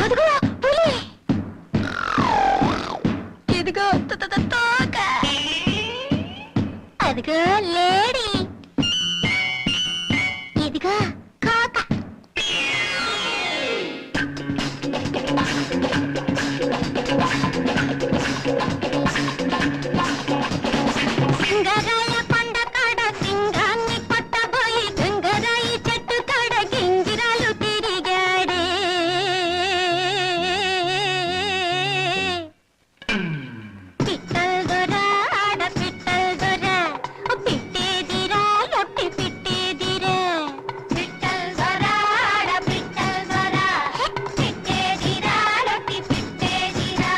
అదిగో పులి, ఇదిగో తోక, అదిగో లేడీ, ఇదిగో కోక. సింగరాయ కొండ కాడ సింగాన్ని కొట్టబోయి గంగరాయి చెట్టు కాడ గింగిరాలు తిరిగాడే. పిట్టల్ దొర ఆడ పిట్టల్ దొర పిట్టేదిరా లొట్టి పిట్టేదిరా. పిట్టల్ దొర ఆడ పిట్టల్ దొర పిట్టేదిరా లొట్టి పిట్టేదిరా.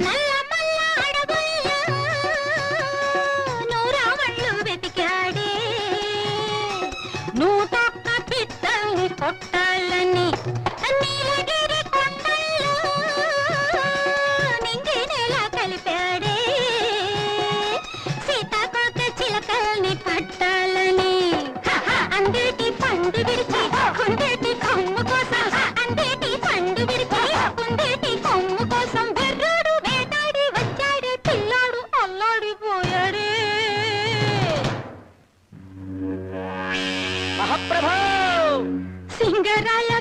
నల్లమల్ల అడవుల్లో నూరామళ్ళు వెతికాడే. నూటొక్క పిట్టల్ని కొట్టాలని నీలగిరి కొండల్లో నింగి నెల కలిపాడే. సీతాకోక చిలకల్ని పట్టాలని అందేటి పండు విరిచి కుందేటి కొమ్ము కోసం, అందేటి పండు విరిచి కుందేటి కొమ్ము కోసం బెర్రాడు వేటాడి వచ్చాడే. పిల్లాడు అల్లాడిపోయాడే. మహాప్రభు సింగరాయ